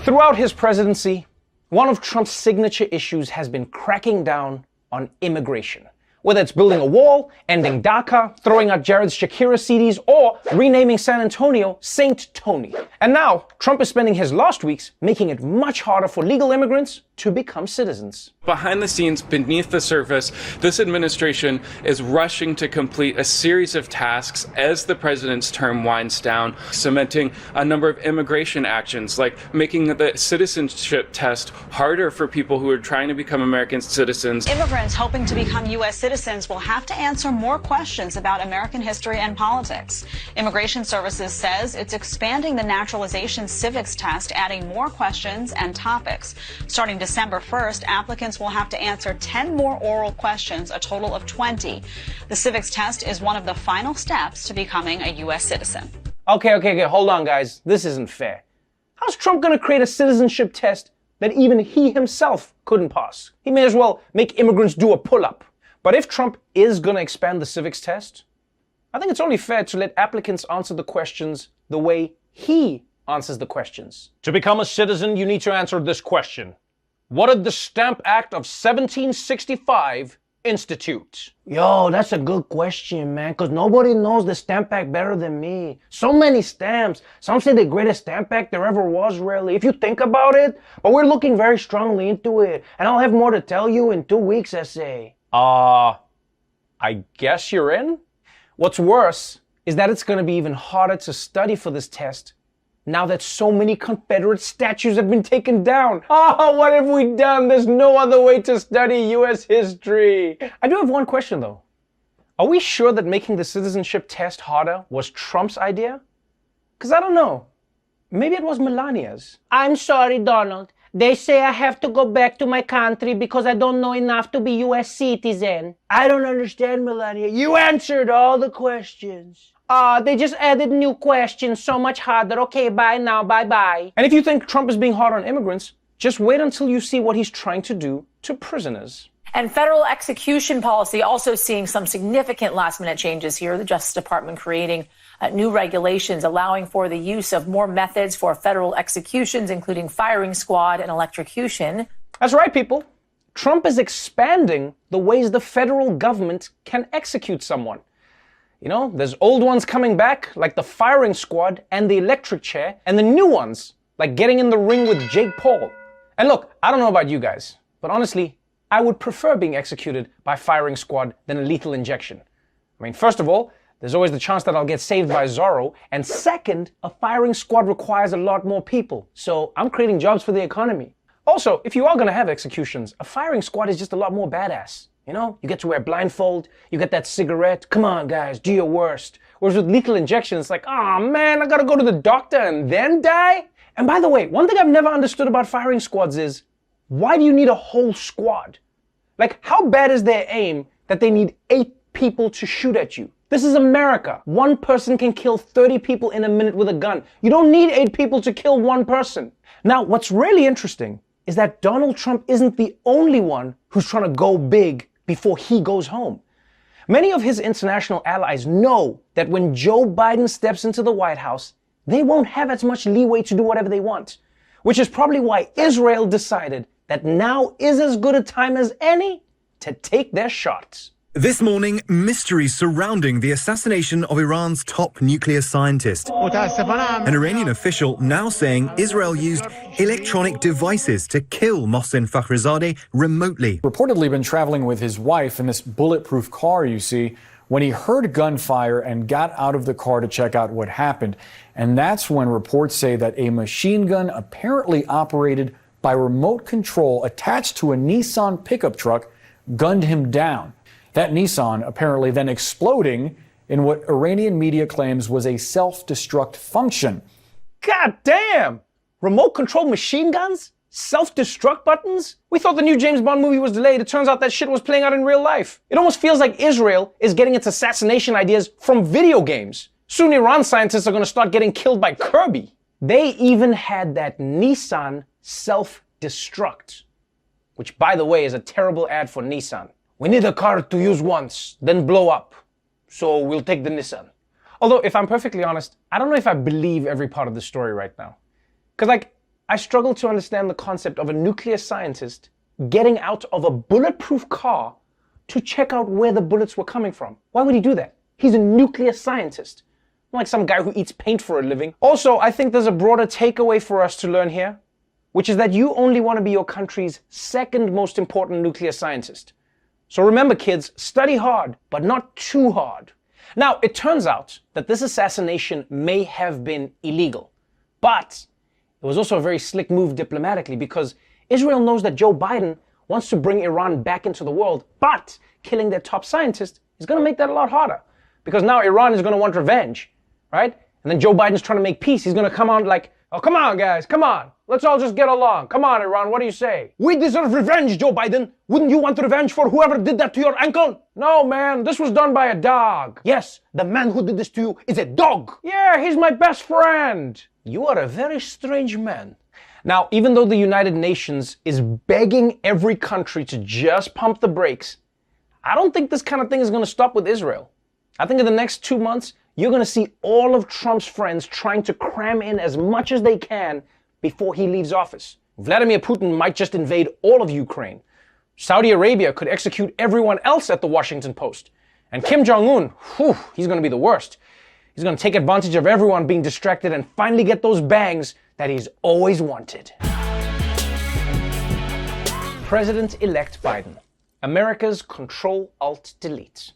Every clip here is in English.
Throughout his presidency, one of Trump's signature issues has been cracking down on immigration. Whether it's building a wall, ending DACA, throwing out Jared's Shakira CDs, or renaming San Antonio Saint Tony. And now, Trump is spending his last weeks making it much harder for legal immigrants to become citizens. Behind the scenes, beneath the surface, this administration is rushing to complete a series of tasks as the president's term winds down, cementing a number of immigration actions, like making the citizenship test harder for people who are trying to become American citizens. Immigrants hoping to become U.S. citizens will have to answer more questions about American history and politics. Immigration Services says it's expanding the Naturalization Civics test, adding more questions and topics. Starting December 1st, applicants will have to answer 10 more oral questions, a total of 20. The civics test is one of the final steps to becoming a U.S. citizen. Okay, hold on, guys. This isn't fair. How's Trump gonna create a citizenship test that even he himself couldn't pass? He may as well make immigrants do a pull-up. But if Trump is gonna expand the civics test, I think it's only fair to let applicants answer the questions the way he answers the questions. To become a citizen, you need to answer this question. What did the Stamp Act of 1765 institute? Yo, that's a good question, man, because nobody knows the Stamp Act better than me. So many stamps. Some say the greatest Stamp Act there ever was, really, if you think about it. But we're looking very strongly into it, and I'll have more to tell you in 2 weeks, essay. I guess you're in? What's worse is that it's going to be even harder to study for this test now that so many Confederate statues have been taken down. Oh, what have we done? There's no other way to study U.S. history. I do have one question, though. Are we sure that making the citizenship test harder was Trump's idea? Because I don't know. Maybe it was Melania's. I'm sorry, Donald. They say I have to go back to my country because I don't know enough to be U.S. citizen. I don't understand, Melania. You answered all the questions. They just added new questions, so much harder. Okay, bye now, bye-bye. And if you think Trump is being hard on immigrants, just wait until you see what he's trying to do to prisoners. And federal execution policy also seeing some significant last-minute changes here. The Justice Department creating new regulations allowing for the use of more methods for federal executions, including firing squad and electrocution. That's right, people. Trump is expanding the ways the federal government can execute someone. You know, there's old ones coming back, like the firing squad and the electric chair, and the new ones, like getting in the ring with Jake Paul. And look, I don't know about you guys, but honestly, I would prefer being executed by firing squad than a lethal injection. I mean, first of all, there's always the chance that I'll get saved by Zorro, and second, a firing squad requires a lot more people, so I'm creating jobs for the economy. Also, if you are gonna have executions, a firing squad is just a lot more badass. You know, you get to wear blindfold, you get that cigarette, come on guys, do your worst. Whereas with lethal injection, it's like, oh man, I gotta go to the doctor and then die? And by the way, one thing I've never understood about firing squads is, why do you need a whole squad? Like, how bad is their aim that they need 8 people to shoot at you? This is America. One person can kill 30 people in a minute with a gun. You don't need 8 people to kill one person. Now, what's really interesting is that Donald Trump isn't the only one who's trying to go big before he goes home. Many of his international allies know that when Joe Biden steps into the White House, they won't have as much leeway to do whatever they want, which is probably why Israel decided that now is as good a time as any to take their shots. This morning, mysteries surrounding the assassination of Iran's top nuclear scientist. An Iranian official now saying Israel used electronic devices to kill Mohsen Fakhrizadeh remotely. Reportedly been traveling with his wife in this bulletproof car you see when he heard gunfire and got out of the car to check out what happened. And that's when reports say that a machine gun apparently operated by remote control attached to a Nissan pickup truck gunned him down. That Nissan apparently then exploding in what Iranian media claims was a self-destruct function. God damn! Remote control machine guns? Self-destruct buttons? We thought the new James Bond movie was delayed. It turns out that shit was playing out in real life. It almost feels like Israel is getting its assassination ideas from video games. Soon Iran scientists are gonna start getting killed by Kirby. They even had that Nissan self-destruct, which by the way is a terrible ad for Nissan. We need a car to use once, then blow up. So we'll take the Nissan. Although, if I'm perfectly honest, I don't know if I believe every part of the story right now. Because, like, I struggle to understand the concept of a nuclear scientist getting out of a bulletproof car to check out where the bullets were coming from. Why would he do that? He's a nuclear scientist, not like some guy who eats paint for a living. Also, I think there's a broader takeaway for us to learn here, which is that you only want to be your country's second most important nuclear scientist. So remember, kids, study hard, but not too hard. Now, it turns out that this assassination may have been illegal, but it was also a very slick move diplomatically because Israel knows that Joe Biden wants to bring Iran back into the world, but killing their top scientist is going to make that a lot harder because now Iran is going to want revenge, right? And then Joe Biden's trying to make peace. He's going to come out like, oh, come on, guys, come on. Let's all just get along. Come on, Iran, what do you say? We deserve revenge, Joe Biden. Wouldn't you want revenge for whoever did that to your uncle? No, man, this was done by a dog. Yes, the man who did this to you is a dog. Yeah, he's my best friend. You are a very strange man. Now, even though the United Nations is begging every country to just pump the brakes, I don't think this kind of thing is going to stop with Israel. I think in the next 2 months, you're going to see all of Trump's friends trying to cram in as much as they can before he leaves office. Vladimir Putin might just invade all of Ukraine. Saudi Arabia could execute everyone else at the Washington Post. And Kim Jong-un, he's going to be the worst. He's going to take advantage of everyone being distracted and finally get those bangs that he's always wanted. President-elect Biden, America's Control-Alt-Delete.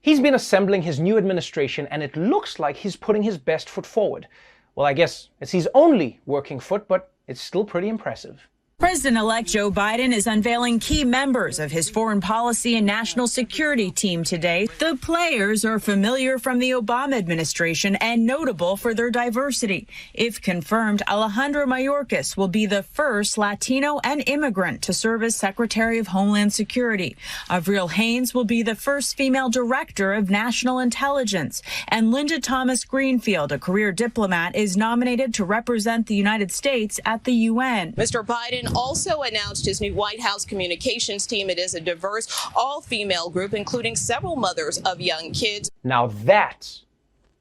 He's been assembling his new administration and it looks like he's putting his best foot forward. Well, I guess it's his only working foot, but it's still pretty impressive. President-elect Joe Biden is unveiling key members of his foreign policy and national security team today. The players are familiar from the Obama administration and notable for their diversity. If confirmed, Alejandro Mayorkas will be the first Latino and immigrant to serve as Secretary of Homeland Security. Avril Haines will be the first female director of national intelligence. And Linda Thomas Greenfield, a career diplomat, is nominated to represent the United States at the UN. Mr. Biden also announced his new White House communications team. It is a diverse, all-female group, including several mothers of young kids. Now that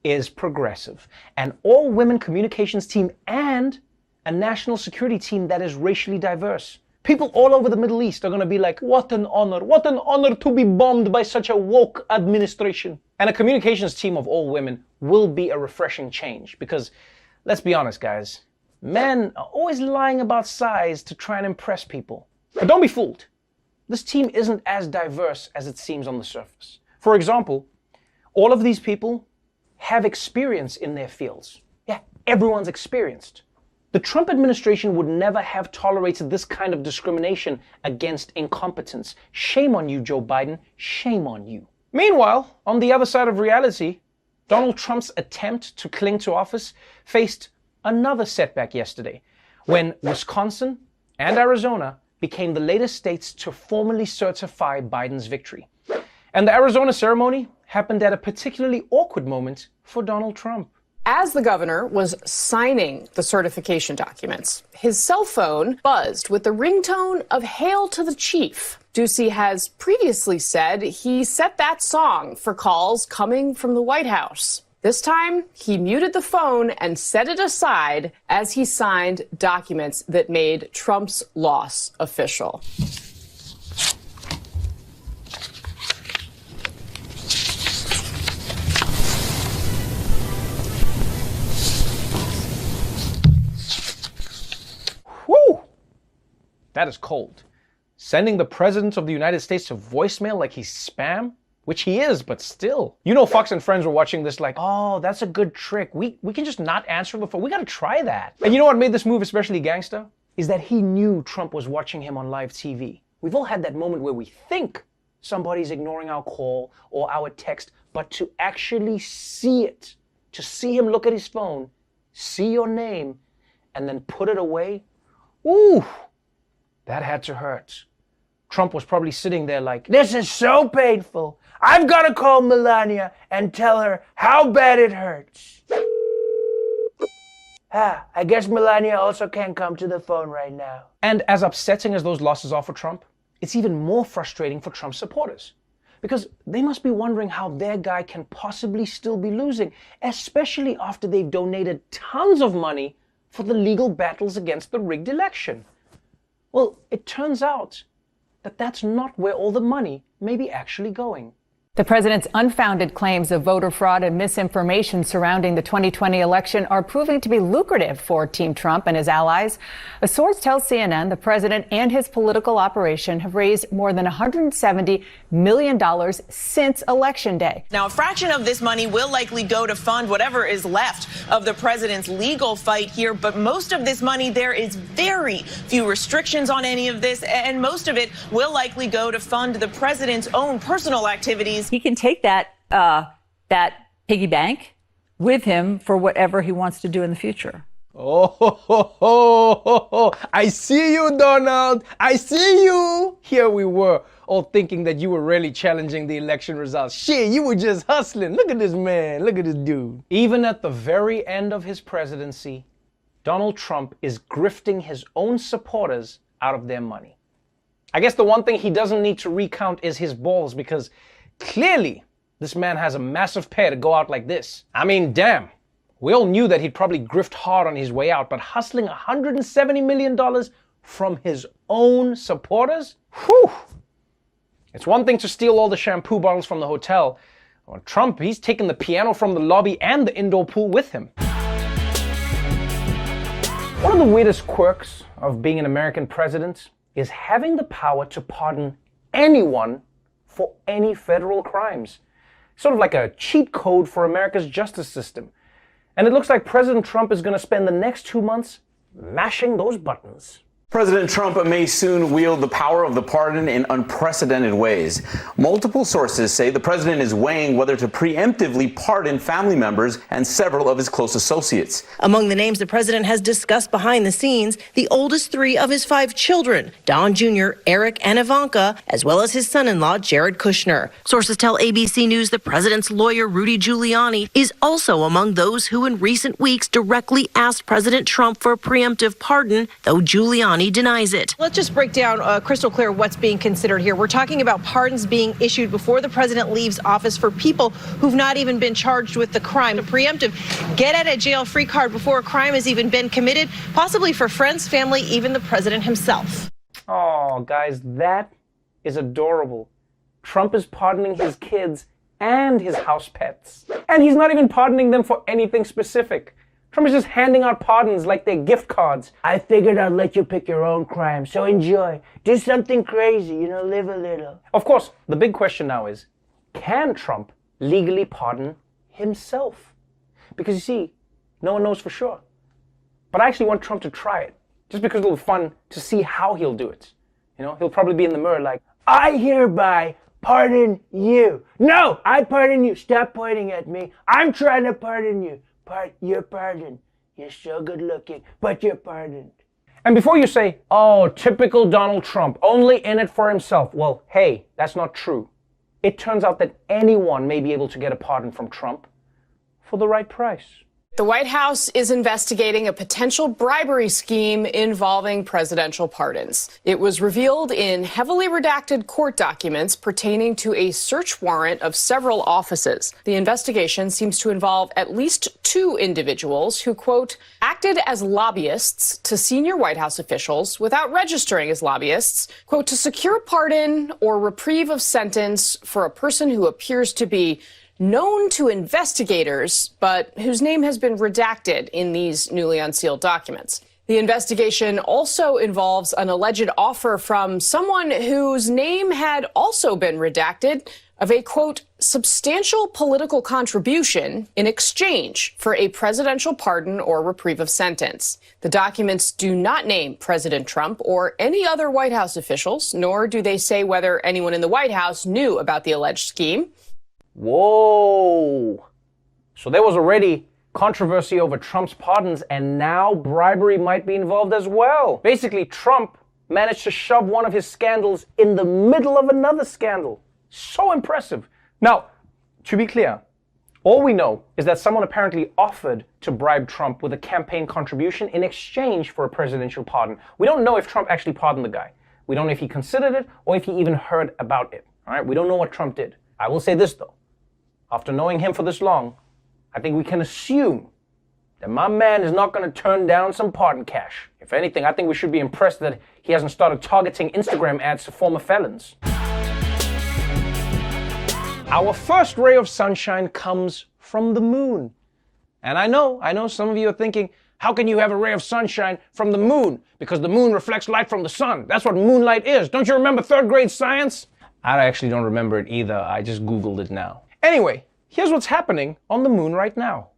is progressive. An all-women communications team and a national security team that is racially diverse. People all over the Middle East are going to be like, what an honor to be bombed by such a woke administration. And a communications team of all women will be a refreshing change because, let's be honest, guys, men are always lying about size to try and impress people. But don't be fooled. This team isn't as diverse as it seems on the surface. For example, all of these people have experience in their fields. Yeah, everyone's experienced. The Trump administration would never have tolerated this kind of discrimination against incompetence. Shame on you, Joe Biden. Shame on you. Meanwhile, on the other side of reality, Donald Trump's attempt to cling to office faced another setback yesterday, when Wisconsin and Arizona became the latest states to formally certify Biden's victory. And the Arizona ceremony happened at a particularly awkward moment for Donald Trump. As the governor was signing the certification documents, his cell phone buzzed with the ringtone of Hail to the Chief. Ducey has previously said he set that song for calls coming from the White House. This time, he muted the phone and set it aside as he signed documents that made Trump's loss official. Whew! That is cold. Sending the President of the United States to voicemail like he's spam? Which he is, but still. You know, Fox and Friends were watching this like, oh, that's a good trick. We can just not answer the phone. We gotta try that. And you know what made this move especially gangster? Is that he knew Trump was watching him on live TV. We've all had that moment where we think somebody's ignoring our call or our text, but to actually see it, to see him look at his phone, see your name, and then put it away, ooh, that had to hurt. Trump was probably sitting there like, this is so painful. I've got to call Melania and tell her how bad it hurts. I guess Melania also can't come to the phone right now. And as upsetting as those losses are for Trump, it's even more frustrating for Trump's supporters. Because they must be wondering how their guy can possibly still be losing, especially after they've donated tons of money for the legal battles against the rigged election. Well, it turns out that that's not where all the money may be actually going. The president's unfounded claims of voter fraud and misinformation surrounding the 2020 election are proving to be lucrative for Team Trump and his allies. A source tells CNN the president and his political operation have raised more than $170 million since Election Day. Now, a fraction of this money will likely go to fund whatever is left of the president's legal fight here. But most of this money, there is very few restrictions on any of this. And most of it will likely go to fund the president's own personal activities. He can take that piggy bank with him for whatever he wants to do in the future. Oh, I see you, Donald. I see you. Here we were, all thinking that you were really challenging the election results. Shit, you were just hustling. Look at this man. Look at this dude. Even at the very end of his presidency, Donald Trump is grifting his own supporters out of their money. I guess the one thing he doesn't need to recount is his balls, because clearly this man has a massive pair to go out like this. I mean, damn. We all knew that he'd probably grift hard on his way out, but hustling $170 million from his own supporters? Whew! It's one thing to steal all the shampoo bottles from the hotel. Well, Trump, he's taking the piano from the lobby and the indoor pool with him. One of the weirdest quirks of being an American president is having the power to pardon anyone for any federal crimes. Sort of like a cheat code for America's justice system. And it looks like President Trump is going to spend the next 2 months mashing those buttons. President Trump may soon wield the power of the pardon in unprecedented ways. Multiple sources say the president is weighing whether to preemptively pardon family members and several of his close associates. Among the names the president has discussed behind the scenes, the oldest 3 of his 5 children, Don Jr., Eric, and Ivanka, as well as his son-in-law, Jared Kushner. Sources tell ABC News the president's lawyer, Rudy Giuliani, is also among those who in recent weeks directly asked President Trump for a preemptive pardon, though Giuliani denies it. Let's just break down crystal clear what's being considered here. We're talking about pardons being issued before the president leaves office for people who've not even been charged with the crime. A preemptive get out of jail free card before a crime has even been committed, possibly for friends, family, even the president himself. Oh, guys, that is adorable. Trump is pardoning his kids and his house pets. And he's not even pardoning them for anything specific. Trump is just handing out pardons like they're gift cards. I figured I'd let you pick your own crime, so enjoy. Do something crazy, live a little. Of course, the big question now is, can Trump legally pardon himself? Because you see, no one knows for sure. But I actually want Trump to try it, just because it'll be fun to see how he'll do it. He'll probably be in the mirror like, I hereby pardon you. No, I pardon you. Stop pointing at me. I'm trying to pardon you. You're pardoned. You're so good looking, but you're pardoned. And before you say, oh, typical Donald Trump, only in it for himself. Well, hey, that's not true. It turns out that anyone may be able to get a pardon from Trump for the right price. The White House is investigating a potential bribery scheme involving presidential pardons. It was revealed in heavily redacted court documents pertaining to a search warrant of several offices. The investigation seems to involve at least 2 individuals who, quote, acted as lobbyists to senior White House officials without registering as lobbyists, quote, to secure pardon or reprieve of sentence for a person who appears to be known to investigators, but whose name has been redacted in these newly unsealed documents. The investigation also involves an alleged offer from someone whose name had also been redacted of a, quote, substantial political contribution in exchange for a presidential pardon or reprieve of sentence. The documents do not name President Trump or any other White House officials, nor do they say whether anyone in the White House knew about the alleged scheme. Whoa. So there was already controversy over Trump's pardons, and now bribery might be involved as well. Basically, Trump managed to shove one of his scandals in the middle of another scandal. So impressive. Now, to be clear, all we know is that someone apparently offered to bribe Trump with a campaign contribution in exchange for a presidential pardon. We don't know if Trump actually pardoned the guy. We don't know if he considered it or if he even heard about it. All right, we don't know what Trump did. I will say this, though. After knowing him for this long, I think we can assume then my man is not going to turn down some pardon cash. If anything, I think we should be impressed that he hasn't started targeting Instagram ads to former felons. Our first ray of sunshine comes from the moon. And I know some of you are thinking, how can you have a ray of sunshine from the moon? Because the moon reflects light from the sun. That's what moonlight is. Don't you remember third grade science? I actually don't remember it either. I just Googled it now. Anyway, here's what's happening on the moon right now.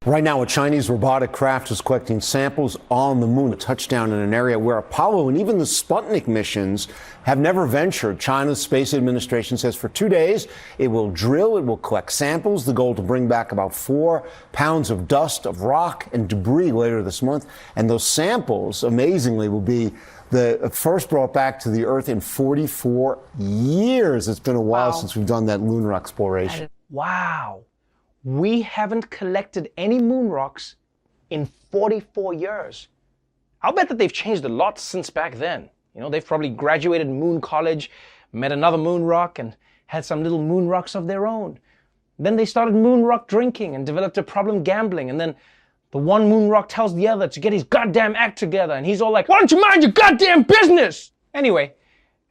Right now, a Chinese robotic craft is collecting samples on the moon, a touchdown in an area where Apollo and even the Sputnik missions have never ventured. China's Space Administration says for 2 days, it will drill, it will collect samples, the goal to bring back about 4 pounds of dust, of rock and debris later this month. And those samples, amazingly, will be the first brought back to the Earth in 44 years. It's been a while since we've done that lunar exploration. Wow. We haven't collected any moon rocks in 44 years. I'll bet that they've changed a lot since back then. You know, they've probably graduated moon college, met another moon rock, and had some little moon rocks of their own. Then they started moon rock drinking and developed a problem gambling. And then the one moon rock tells the other to get his goddamn act together. And he's all like, why don't you mind your goddamn business? Anyway,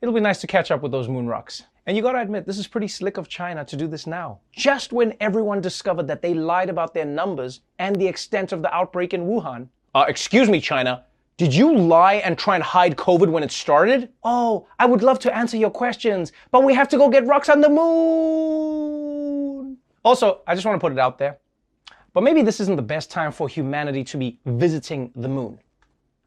it'll be nice to catch up with those moon rocks. And you gotta admit, this is pretty slick of China to do this now. Just when everyone discovered that they lied about their numbers and the extent of the outbreak in Wuhan. Excuse me, China. Did you lie and try and hide COVID when it started? Oh, I would love to answer your questions, but we have to go get rocks on the moon. Also, I just want to put it out there, but maybe this isn't the best time for humanity to be visiting the moon.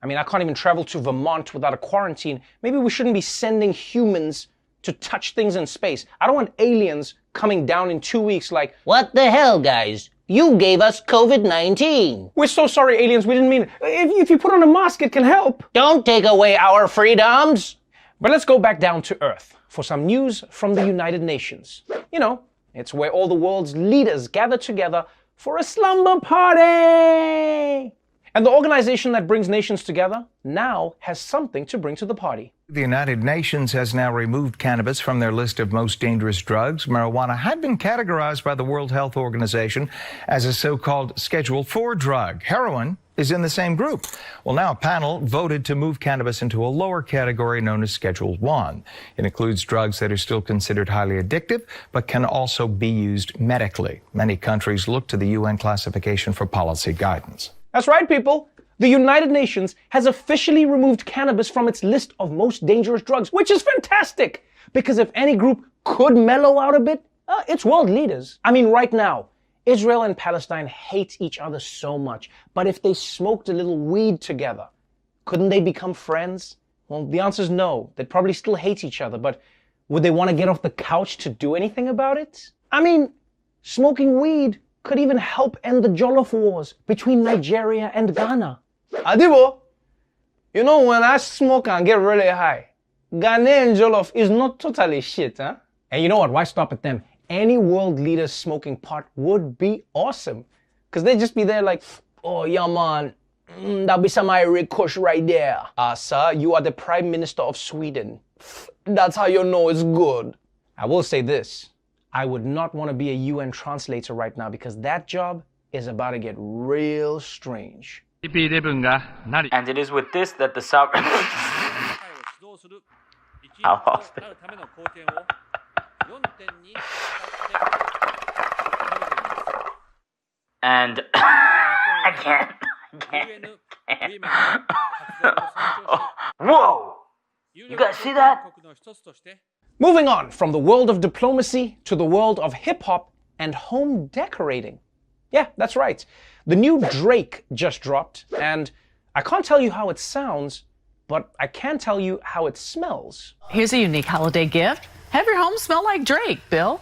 I mean, I can't even travel to Vermont without a quarantine. Maybe we shouldn't be sending humans to touch things in space. I don't want aliens coming down in 2 weeks like, what the hell, guys? You gave us COVID-19. We're so sorry, aliens. We didn't mean it. If you put on a mask, it can help. Don't take away our freedoms. But let's go back down to Earth for some news from the United Nations. You know, it's where all the world's leaders gather together for a slumber party. And the organization that brings nations together now has something to bring to the party. The United Nations has now removed cannabis from their list of most dangerous drugs. Marijuana had been categorized by the World Health Organization as a so-called Schedule IV drug. Heroin is in the same group. Well, now a panel voted to move cannabis into a lower category known as Schedule I. It includes drugs that are still considered highly addictive, but can also be used medically. Many countries look to the UN classification for policy guidance. That's right, people. The United Nations has officially removed cannabis from its list of most dangerous drugs, which is fantastic. Because if any group could mellow out a bit, it's world leaders. I mean, right now, Israel and Palestine hate each other so much. But if they smoked a little weed together, couldn't they become friends? Well, the answer is no. They'd probably still hate each other, but would they want to get off the couch to do anything about it? I mean, smoking weed could even help end the Jollof Wars between Nigeria and Ghana. Adibo, you know when I smoke and get really high, Ghanaian Jollof is not totally shit, huh? And you know what, why stop at them? Any world leader smoking pot would be awesome. Because they'd just be there like, oh yeah man, that'll be some Irish kush right there. Sir, you are the Prime Minister of Sweden. That's how you know it's good. I will say this. I would not want to be a UN translator right now because that job is about to get real strange. And it is with this that the sovereign... How often? And... I can't. Whoa! You guys see that? Moving on from the world of diplomacy to the world of hip-hop and home decorating. Yeah, that's right. The new Drake just dropped, and I can't tell you how it sounds, but I can tell you how it smells. Here's a unique holiday gift. Have your home smell like Drake, Bill.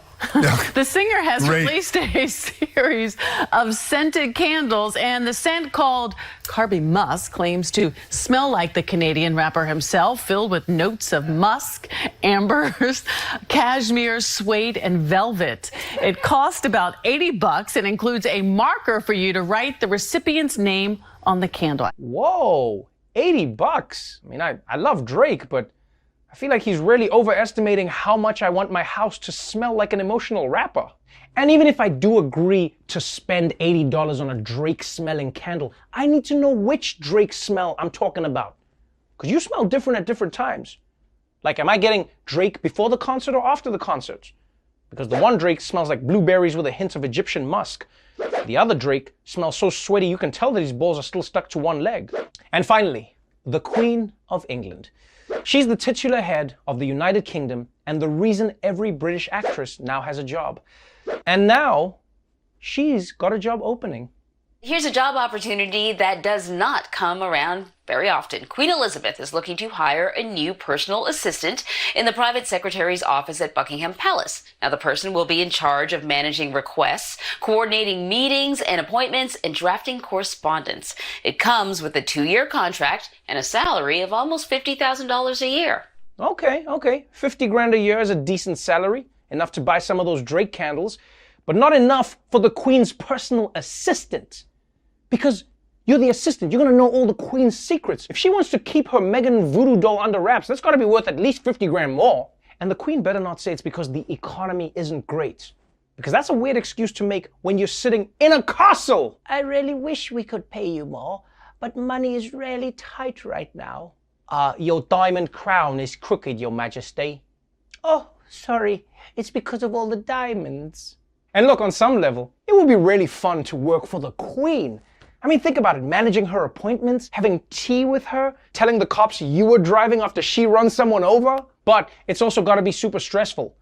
The singer has released a series of scented candles, and the scent called Carby Musk claims to smell like the Canadian rapper himself, filled with notes of musk, ambers, cashmere, suede, and velvet. It cost about $80 and includes a marker for you to write the recipient's name on the candle. Whoa, $80. I mean, I love Drake, but I feel like he's really overestimating how much I want my house to smell like an emotional rapper. And even if I do agree to spend $80 on a Drake-smelling candle, I need to know which Drake smell I'm talking about. Because you smell different at different times. Like, am I getting Drake before the concert or after the concert? Because the one Drake smells like blueberries with a hint of Egyptian musk. The other Drake smells so sweaty you can tell that his balls are still stuck to one leg. And finally, the Queen of England. She's the titular head of the United Kingdom and the reason every British actress now has a job. And now, she's got a job opening. Here's a job opportunity that does not come around very often. Queen Elizabeth is looking to hire a new personal assistant in the private secretary's office at Buckingham Palace. Now, the person will be in charge of managing requests, coordinating meetings and appointments, and drafting correspondence. It comes with a 2-year contract and a salary of almost $50,000 a year. Okay. 50 grand a year is a decent salary, enough to buy some of those Drake candles, but not enough for the Queen's personal assistant. Because you're the assistant, you're gonna know all the Queen's secrets. If she wants to keep her Meghan voodoo doll under wraps, that's gotta be worth at least 50 grand more. And the Queen better not say it's because the economy isn't great. Because that's a weird excuse to make when you're sitting in a castle. I really wish we could pay you more, but money is really tight right now. Your diamond crown is crooked, Your Majesty. Oh, sorry, it's because of all the diamonds. And look, on some level, it would be really fun to work for the Queen. I mean, think about it, managing her appointments, having tea with her, telling the cops you were driving after she runs someone over. But it's also got to be super stressful.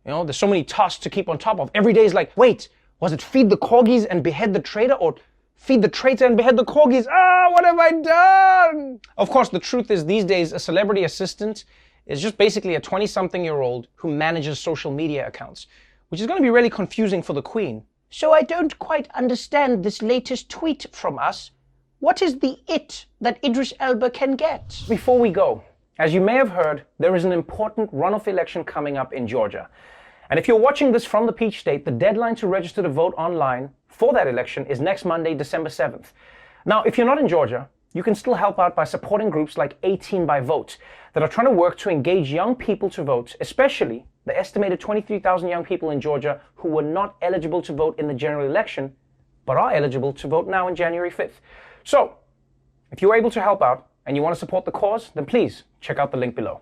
You know, there's so many tasks to keep on top of. Every day is like, wait, was it feed the corgis and behead the traitor, or feed the traitor and behead the corgis? What have I done? Of course, the truth is these days, a celebrity assistant is just basically a 20-something-year-old who manages social media accounts, which is going to be really confusing for the Queen. So I don't quite understand this latest tweet from us. What is the it that Idris Elba can get? Before we go, as you may have heard, there is an important runoff election coming up in Georgia. And if you're watching this from the Peach State, the deadline to register to vote online for that election is next Monday, December 7th. Now, if you're not in Georgia, you can still help out by supporting groups like 18 by Vote that are trying to work to engage young people to vote, especially the estimated 23,000 young people in Georgia who were not eligible to vote in the general election, but are eligible to vote now on January 5th. So, if you're able to help out and you want to support the cause, then please check out the link below.